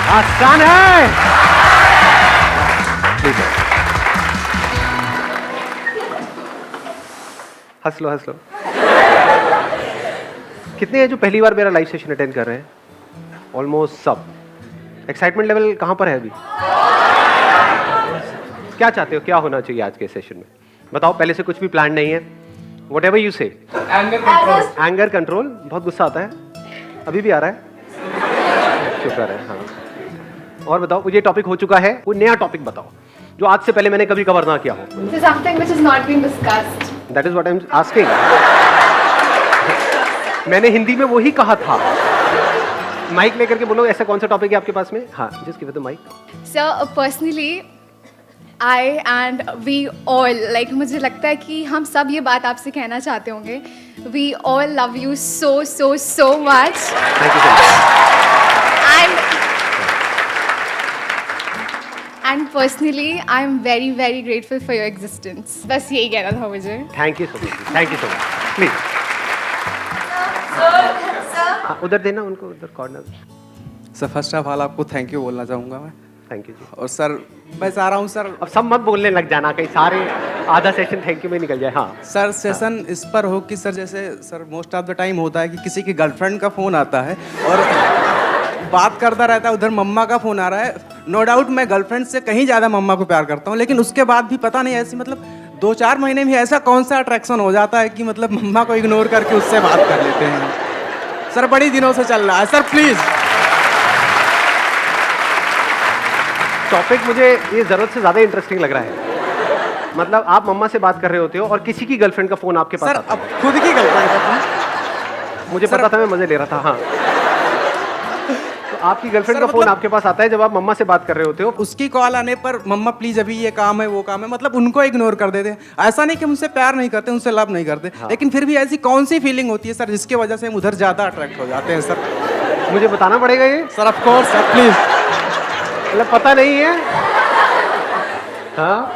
आसान है। हंस लो हंस लो। कितने हैं जो पहली बार मेरा लाइव सेशन अटेंड कर रहे हैं? ऑलमोस्ट सब। एक्साइटमेंट लेवल कहां पर है अभी? क्या चाहते हो, क्या होना चाहिए आज के सेशन में? बताओ, पहले से कुछ भी प्लान नहीं है? वट एवर यू से। Anger control. बहुत गुस्सा आता है? अभी भी आ रहा है? शुक्र है। हाँ, और बताओ, मुझे टॉपिक हो चुका है, कोई नया टॉपिक बताओ जो आज से पहले मैंने कभी कवर ना किया हो। Something which has not been discussed. That is what I am asking. मैंने हिंदी में वही कहा था। माइक लेकर के बोलो, ऐसा कौन सा टॉपिक है आपके पास में? हाँ, just give it the mic. Sir, personally, I and we all, like, मुझे लगता है कि हम सब ये बात आपसे कहना चाहते होंगे. We all love you so much. Thank you so much. And personally, I am very grateful for your existence. बस यही कहना था मुझे. Thank you so much, thank you so much. Please उधर देना उनको, उधर corner. Sir first of all आपको थैंक यू बोलना चाहूँगा मैं। थैंक यू जी। और सर मैं चाह रहा हूँ सर, अब सब मत बोलने लग जाना, कहीं सारे आधा सेशन थैंक यू में निकल जाए। हाँ सर सेशन इस पर हो कि सर जैसे sir most of the time होता है कि किसी की गर्लफ्रेंड का फ़ोन आता है और बात करता रहता है, उधर मम्मा का फ़ोन आ रहा है। नो डाउट मैं गर्लफ्रेंड से कहीं ज़्यादा मम्मा को प्यार करता हूँ, लेकिन उसके बाद भी पता नहीं ऐसी मतलब 2-4 महीने में ऐसा कौन सा अट्रैक्शन हो जाता है कि मतलब मम्मा को इग्नोर करके उससे बात कर लेते हैं। सर बड़ी दिनों से चल रहा है सर, प्लीज़। टॉपिक मुझे ये ज़रूरत से ज़्यादा इंटरेस्टिंग लग रहा है। मतलब आप मम्मा से बात कर रहे होते हो और किसी की गर्लफ्रेंड का फ़ोन आपके पास सर आता है। अब खुद की गर्लफ्रेंड का फ़ोन, मुझे पता था, मैं मज़े ले रहा था। हाँ, तो आपकी गर्लफ्रेंड सर का फ़ोन मतलब- आपके पास आता है जब आप मम्मा से बात कर रहे होते हो। उसकी कॉल आने पर मम्मा प्लीज अभी ये काम है वो काम है, मतलब उनको इग्नोर कर देते हैं। ऐसा नहीं कि उनसे प्यार नहीं करते, उनसे लव नहीं करते, लेकिन फिर भी ऐसी कौन सी फीलिंग होती है सर जिसकी वजह से हम उधर ज़्यादा अट्रैक्ट हो जाते हैं सर? मुझे बताना पड़ेगा ये? Sir of course sir, please. मतलब पता नहीं है? हाँ,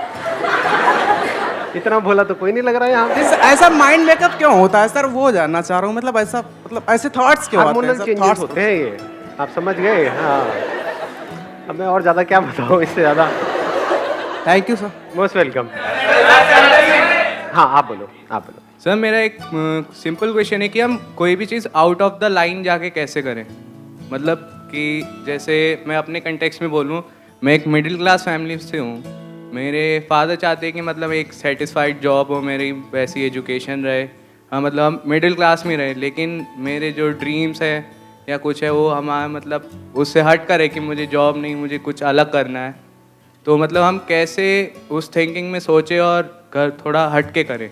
इतना भोला तो कोई नहीं लग रहा है यहाँ पे। ऐसा माइंड मेकअप क्यों होता है सर, वो जानना चाह रहा हूँ। मतलब ऐसा मतलब ऐसे थॉट्स क्यों आते हैं हार्मोनल सर? चेंजेस थॉट्स होते हैं ये, आप समझ गए? हाँ, अब मैं और ज़्यादा क्या बताऊँ इससे ज़्यादा। Thank you sir. Most welcome. हाँ, आप बोलो, आप बोलो। सर मेरा एक सिंपल क्वेश्चन है कि हम कोई भी चीज़ आउट ऑफ द लाइन जाके कैसे करें? मतलब कि जैसे मैं अपने कंटेक्स्ट में बोलूँ, मैं एक मिडिल क्लास फैमिली से हूँ। मेरे फादर चाहते हैं कि मतलब एक सेटिस्फाइड जॉब हो, मेरी वैसी एजुकेशन रहे, हाँ मतलब हम मिडिल क्लास में रहे, लेकिन मेरे जो ड्रीम्स है या कुछ है वो हमारा मतलब उससे हट कर है कि मुझे जॉब नहीं, मुझे कुछ अलग करना है। तो मतलब हम कैसे उस थिंकिंग में सोचें और थोड़ा हट के करें?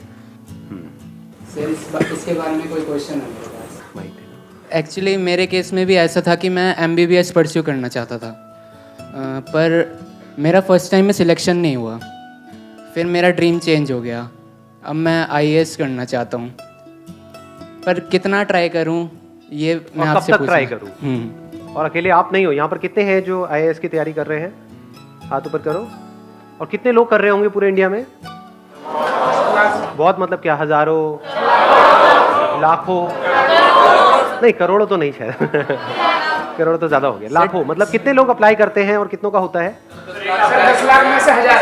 सर इसके बारे में कोई क्वेश्चन है मेरे पास? एक्चुअली मेरे केस में भी ऐसा था कि मैं MBBS परस्यू करना चाहता था, पर मेरा फर्स्ट टाइम में सिलेक्शन नहीं हुआ। फिर मेरा ड्रीम चेंज हो गया, अब मैं IAS करना चाहता हूँ, पर कितना ट्राई करूँ ये मैं और आपसे कब तक ट्राई करूँ? और अकेले आप नहीं हो, यहाँ पर कितने हैं जो IAS की तैयारी कर रहे हैं? हाथ ऊपर करो। और कितने लोग कर रहे होंगे पूरे इंडिया में? बहुत, मतलब क्या, हजारों, लाखों? नहीं, करोड़ों तो नहीं शायद। करोड़ तो ज्यादा हो गया, लाखों। मतलब कितने लोग अप्लाई करते हैं और कितनों का होता है? 10 लाख में से 1000।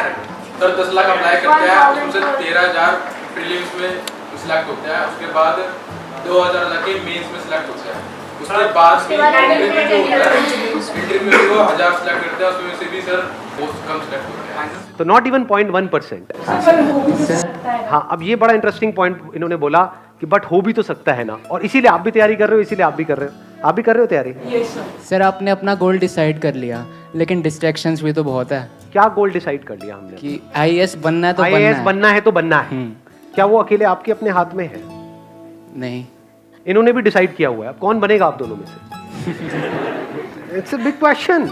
सर 10 लाख अप्लाई करते हैं, उसमें से 13,000 प्रीलिम्स में सिलेक्ट होते हैं, उसके बाद 2,000 लगे मेंस में सिलेक्ट होते हैं, उसके बाद भी इंटरव्यू होता है, इंटरव्यू में वो 1000 सिलेक्ट करते हैं, उसमें से भी सर बहुत कम सिलेक्ट होते हैं। तो नॉट इवन 0.1%। हाँ, अब ये बड़ा इंटरेस्टिंग पॉइंट इन्होंने बोला कि बट हो भी तो सकता है ना, और इसीलिए आप भी तैयारी कर रहे हो, इसीलिए आप भी कर रहे हो। आप भी कर रहे हो तैयारी? सर आपने अपना गोल डिसाइड कर लिया, लेकिन डिस्ट्रैक्शंस भी तो बहुत है क्या गोल डिसाइड कर लिया हमने? कि IAS बनना है तो IAS बनना है तो बनना है। हम्म। क्या वो अकेले आपके अपने हाथ में है? नहीं, इन्होंने भी डिसाइड किया हुआ है। अब कौन बनेगा आप दोनों में से? It's a big question.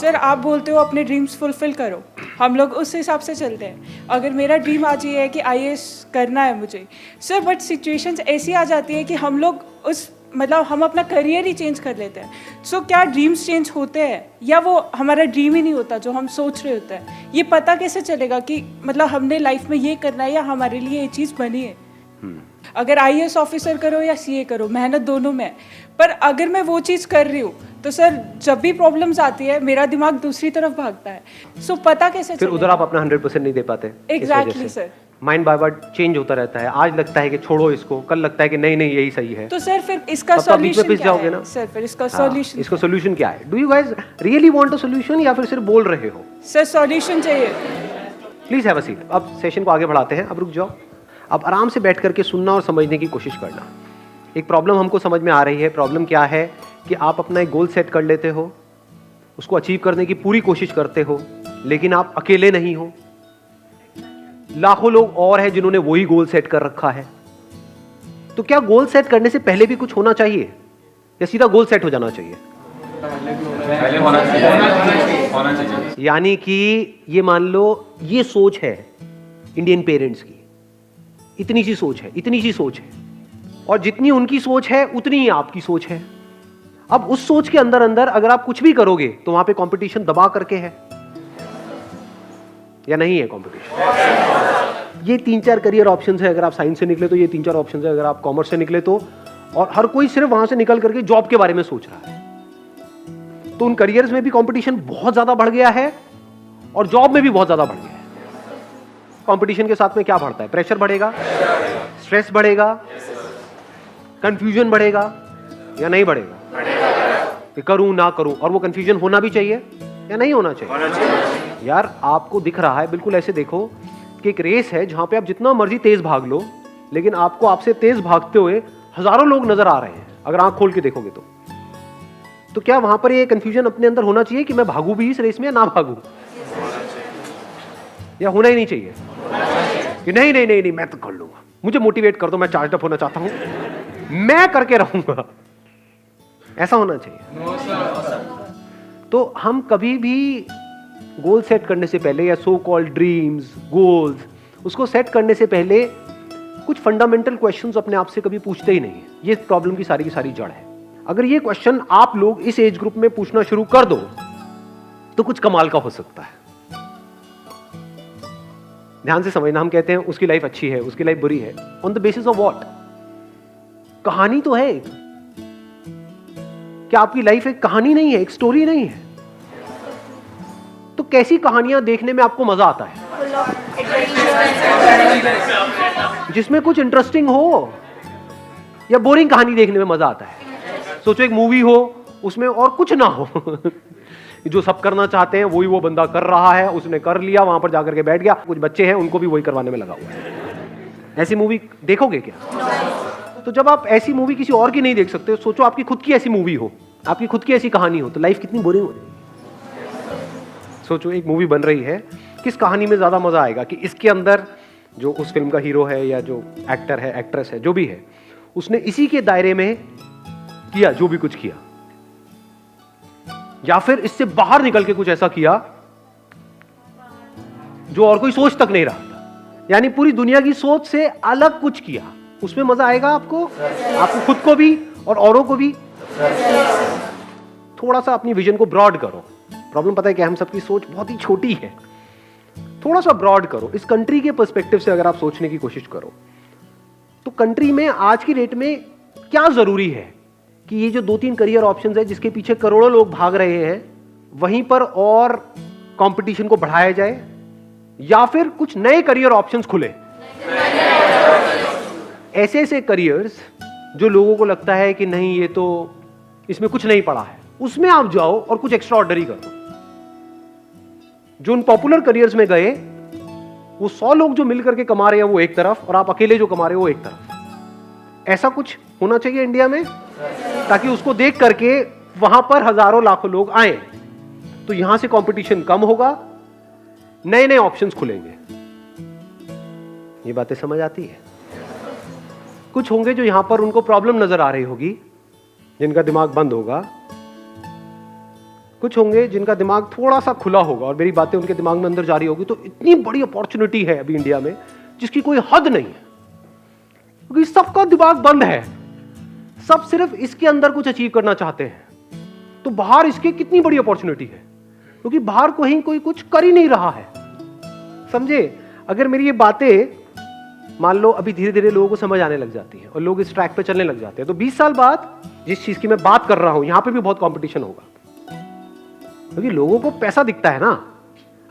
Sir आप बोलते हो अपने ड्रीम्स फुलफिल करो, हम लोग उस हिसाब से चलते हैं। अगर मेरा ड्रीम आज ये है कि IAS करना है मुझे सर, बट सिचुएशंस ऐसी आ जाती है कि हम लोग उस मतलब हम अपना करियर ही चेंज कर लेते हैं। सो क्या ड्रीम्स चेंज होते हैं या वो हमारा ड्रीम ही नहीं होता जो हम सोच रहे होते हैं? ये पता कैसे चलेगा कि मतलब हमने लाइफ में ये करना है या हमारे लिए ये चीज़ बनी है? अगर IAS ऑफिसर करो या CA करो, मेहनत दोनों में है, पर अगर मैं वो चीज़ कर रही हूँ तो सर जब भी प्रॉब्लम्स आती है मेरा दिमाग दूसरी तरफ भागता है, सो पता कैसे फिर उधर आप अपना 100% नहीं दे पाते। Exactly sir. माइंड बाय बार चेंज होता रहता है, आज लगता है कि छोड़ो इसको, कल लगता है कि नहीं नहीं यही सही है। तो सर फिर इसका तब तो आप बीच में सॉल्यूशन पिस क्या जाओगे है ना। सर? फिर इसका हाँ, सॉल्यूशन इसका सोल्यूशन क्या है? Do you guys really want a solution या फिर सिर्फ बोल रहे हो? सर सॉल्यूशन चाहिए। Please have a seat. अब सेशन को आगे बढ़ाते हैं। अब रुक जाओ, अब आराम से बैठ करके सुनना और समझने की कोशिश करना। एक प्रॉब्लम हमको समझ में आ रही है। प्रॉब्लम क्या है कि आप अपना एक गोल सेट कर लेते हो, उसको अचीव करने की पूरी कोशिश करते हो, लेकिन आप अकेले नहीं हो, लाखों लोग और हैं जिन्होंने वही गोल सेट कर रखा है। तो क्या गोल सेट करने से पहले भी कुछ होना चाहिए या सीधा गोल सेट हो जाना चाहिए? पहले होना चाहिए। यानी कि ये मान लो ये सोच है इंडियन पेरेंट्स की, इतनी सी सोच है, इतनी सी सोच है, और जितनी उनकी सोच है उतनी ही आपकी सोच है। अब उस सोच के अंदर अंदर अगर आप कुछ भी करोगे तो वहां पे कंपटीशन दबा करके है या नहीं है कंपटीशन? ये 3-4 करियर ऑप्शंस है। अगर आप साइंस से निकले तो ये 3-4 ऑप्शंस है, अगर आप कॉमर्स से निकले तो, और हर कोई सिर्फ वहां से निकल करके जॉब के बारे में सोच रहा है। तो उन करियर्स में भी कंपटीशन बहुत ज्यादा बढ़ गया है और जॉब में भी बहुत ज्यादा बढ़ गया है। कंपटीशन के साथ में क्या बढ़ता है? प्रेशर बढ़ेगा, स्ट्रेस बढ़ेगा, कंफ्यूजन बढ़ेगा या नहीं बढ़ेगा? कि करूं ना करूं, और वो कंफ्यूजन होना भी चाहिए या नहीं होना चाहिए? यार आपको दिख रहा है, बिल्कुल ऐसे देखो कि एक रेस है जहां पे आप जितना मर्जी तेज भाग लो, लेकिन आपको आपसे तेज भागते हुए हजारों लोग नजर आ रहे हैं अगर आंख खोल के देखोगे तो क्या वहां पर ये कंफ्यूजन अपने अंदर होना चाहिए कि मैं भागू भी इस रेस में या ना भागू? या होना ही नहीं चाहिए कि नहीं नहीं नहीं नहीं मैं तो कर लूंगा, मुझे मोटिवेट कर दो, मैं चार्ज अप होना चाहता हूं, मैं करके रहूंगा, ऐसा होना चाहिए। तो हम कभी भी गोल सेट करने से पहले या सो कॉल्ड ड्रीम्स, गोल्स, उसको सेट करने से पहले कुछ फंडामेंटल क्वेश्चंस अपने आप से कभी पूछते ही नहीं है। ये प्रॉब्लम की सारी जड़ है। अगर ये क्वेश्चन आप लोग इस एज ग्रुप में पूछना शुरू कर दो तो कुछ कमाल का हो सकता है। ध्यान से समझना, हम कहते हैं उसकी लाइफ अच्छी है, उसकी लाइफ बुरी है, on the basis of what? कहानी तो है एक। क्या आपकी लाइफ एक कहानी नहीं है, एक स्टोरी नहीं है? तो कैसी कहानियां देखने में आपको मजा आता है? जिसमें कुछ इंटरेस्टिंग हो, या बोरिंग कहानी देखने में मजा आता है? सोचो एक मूवी हो, उसमें और कुछ ना हो जो सब करना चाहते हैं वही वो बंदा कर रहा है, उसने कर लिया, वहां पर जाकर के बैठ गया, कुछ बच्चे हैं उनको भी वही करवाने में लगा हुआ है। ऐसी मूवी देखोगे क्या? तो जब आप ऐसी मूवी किसी और की नहीं देख सकते, सोचो आपकी खुद की ऐसी मूवी हो, आपकी खुद की ऐसी कहानी हो, तो लाइफ कितनी बोरिंग हो जाएगी। सोचो एक मूवी बन रही है, किस कहानी में ज्यादा मजा आएगा कि इसके अंदर जो उस फिल्म का हीरो है या जो एक्टर है, एक्ट्रेस है, जो भी है, उसने इसी के दायरे में किया जो भी कुछ किया, या फिर इससे बाहर निकल के कुछ ऐसा किया जो और कोई सोच तक नहीं रहा था, यानी पूरी दुनिया की सोच से अलग कुछ किया, उसमें मजा आएगा आपको, आपको खुद को भी और औरों को भी। थोड़ा सा अपनी विजन को ब्रॉड करो। प्रॉब्लम पता है कि हम सबकी सोच बहुत ही छोटी है, थोड़ा सा ब्रॉड करो। इस कंट्री के पर्सपेक्टिव से अगर आप सोचने की कोशिश करो तो कंट्री में आज की डेट में क्या जरूरी है कि ये जो 2-3 करियर ऑप्शंस है जिसके पीछे करोड़ों लोग भाग रहे हैं, वहीं पर और कंपटीशन को बढ़ाया जाए, या फिर कुछ नए करियर ऑप्शंस खुले, ऐसे ऐसे करियर्स जो लोगों को लगता है कि नहीं ये तो इसमें कुछ नहीं पड़ा है, उसमें आप जाओ और कुछ एक्स्ट्रा ऑर्डिनरी करो। जो उन पॉपुलर करियर्स में गए, वो 100 लोग जो मिलकर के कमा रहे हैं वो एक तरफ, और आप अकेले जो कमा रहे हो वो एक तरफ। ऐसा कुछ होना चाहिए इंडिया में, ताकि उसको देख करके वहां पर हजारों लाखों लोग आए, तो यहां से कंपटीशन कम होगा, नए नए ऑप्शंस खुलेंगे। ये बातें समझ आती है? कुछ होंगे जो यहां पर उनको प्रॉब्लम नजर आ रही होगी, जिनका दिमाग बंद होगा, कुछ होंगे जिनका दिमाग थोड़ा सा खुला होगा और मेरी बातें उनके दिमाग में अंदर जा रही होगी। तो इतनी बड़ी अपॉर्चुनिटी है अभी इंडिया में जिसकी कोई हद नहीं है, क्योंकि सबका दिमाग बंद है, सब सिर्फ इसके अंदर कुछ अचीव करना चाहते हैं। तो बाहर इसके कितनी बड़ी अपॉर्चुनिटी है, क्योंकि बाहर कोई कुछ कर ही नहीं रहा है। समझे? अगर मेरी ये बातें मान लो अभी धीरे धीरे लोगों को समझ आने लग जाती है और लोग इस ट्रैक पे चलने लग जाते हैं, तो 20 साल बाद जिस चीज की मैं बात कर रहा हूं यहां पे भी बहुत कंपटीशन होगा, क्योंकि लोगों को पैसा दिखता है ना।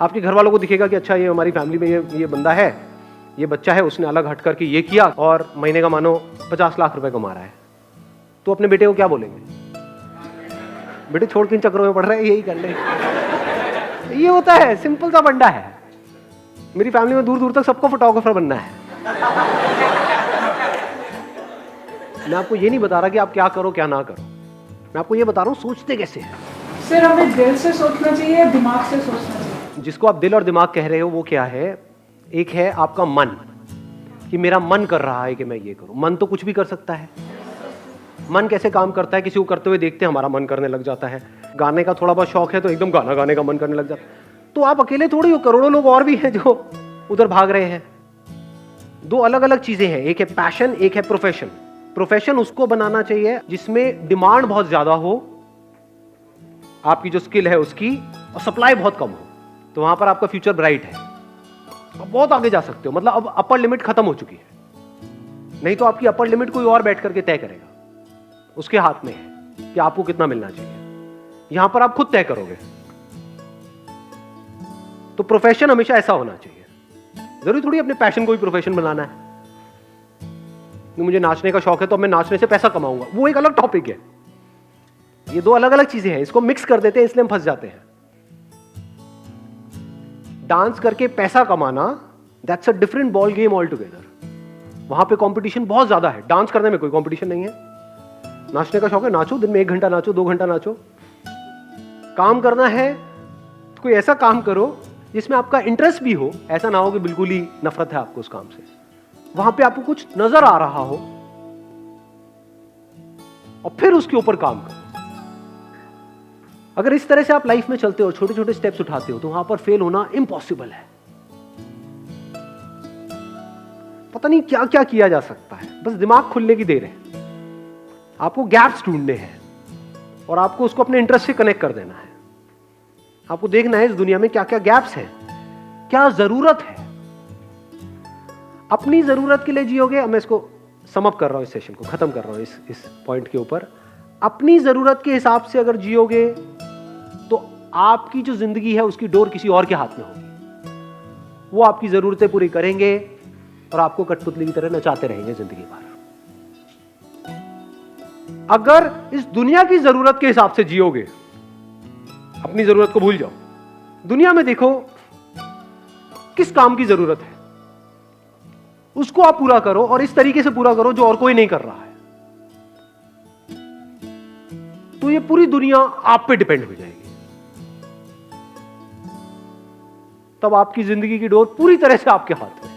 आपके घर वालों को दिखेगा कि अच्छा ये हमारी फैमिली में ये बंदा है, ये बच्चा है, उसने अलग हट करके ये किया और महीने का मानो 50 लाख रुपए कमा रहा है, तो अपने बेटे को क्या बोलेंगे? बेटे छोड़ किन चक्रों में पड़ रहा है, यही कर ले। ये होता है, सिंपल सा बंडा है। मेरी फैमिली में दूर दूर तक सबको फोटोग्राफर बनना है। मैं आपको ये नहीं बता रहा कि आप क्या करो क्या ना करो, मैं आपको ये बता रहा हूँ सोचते कैसे हैं। सर हमें दिल से सोचना चाहिए या दिमाग से सोचना चाहिए? जिसको आप दिल और दिमाग कह रहे हो वो क्या है? एक है आपका मन, कि मेरा मन कर रहा है कि मैं ये करूं। मन तो कुछ भी कर सकता है। मन कैसे काम करता है? किसी को करते हुए देखते हैं, हमारा मन करने लग जाता है। गाने का थोड़ा बहुत शौक है तो एकदम गाना गाने का मन करने लग जाता है। तो आप अकेले थोड़ी हो, करोड़ों लोग और भी हैं जो उधर भाग रहे हैं। दो अलग अलग चीजें हैं, एक है पैशन, एक है प्रोफेशन। प्रोफेशन उसको बनाना चाहिए जिसमें डिमांड बहुत ज्यादा हो, आपकी जो स्किल है उसकी, और सप्लाई बहुत कम हो, तो वहां पर आपका फ्यूचर ब्राइट है। आप बहुत आगे जा सकते हो, मतलब अब अपर लिमिट खत्म हो चुकी है। नहीं तो आपकी अपर लिमिट कोई और बैठ करके तय करेगा, उसके हाथ में है कि आपको कितना मिलना चाहिए। यहां पर आप खुद तय करोगे। तो प्रोफेशन हमेशा ऐसा होना चाहिए। जरूरी थोड़ी अपने पैशन को भी प्रोफेशन बनाना है। मुझे नाचने का शौक है तो मैं नाचने से पैसा कमाऊंगा, वो एक अलग टॉपिक है। ये दो अलग अलग चीजें हैं, इसको मिक्स कर देते हैं, इसलिए हम फंस जाते हैं। डांस करके पैसा कमाना, that's a different ball game all together. वहां पे कंपटीशन बहुत ज्यादा है, डांस करने में कोई कंपटीशन नहीं है। नाचने का शौक है, नाचो, दिन में 1 घंटा नाचो, 2 घंटा नाचो। काम करना है तो कोई ऐसा काम करो जिसमें आपका इंटरेस्ट भी हो, ऐसा ना हो कि बिल्कुल ही नफरत है आपको उस काम से। वहां पे आपको कुछ नजर आ रहा हो और फिर उसके ऊपर काम करो। अगर इस तरह से आप लाइफ में चलते हो, छोटे छोटे स्टेप्स उठाते हो, तो वहां पर फेल होना इम्पॉसिबल है। पता नहीं क्या क्या किया जा सकता है, बस दिमाग खुलने की देर है। आपको गैप्स ढूंढने हैं और आपको उसको अपने इंटरेस्ट से कनेक्ट कर देना है। आपको देखना है इस दुनिया में क्या क्या गैप्स हैं, क्या जरूरत है। अपनी जरूरत के लिए जियोगे। मैं इसको समअप कर रहा हूं, इस सेशन को खत्म कर रहा हूं इस पॉइंट के ऊपर। अपनी जरूरत के हिसाब से अगर जियोगे तो आपकी जो जिंदगी है उसकी डोर किसी और के हाथ में होगी। वो आपकी जरूरतें पूरी करेंगे और आपको कठपुतली की तरह नचाते रहेंगे जिंदगी भर। अगर इस दुनिया की जरूरत के हिसाब से जियोगे, अपनी जरूरत को भूल जाओ। दुनिया में देखो किस काम की जरूरत है, उसको आप पूरा करो और इस तरीके से पूरा करो जो और कोई नहीं कर रहा है। तो ये पूरी दुनिया आप पे डिपेंड हो जाएगी। तब आपकी जिंदगी की डोर पूरी तरह से आपके हाथ में।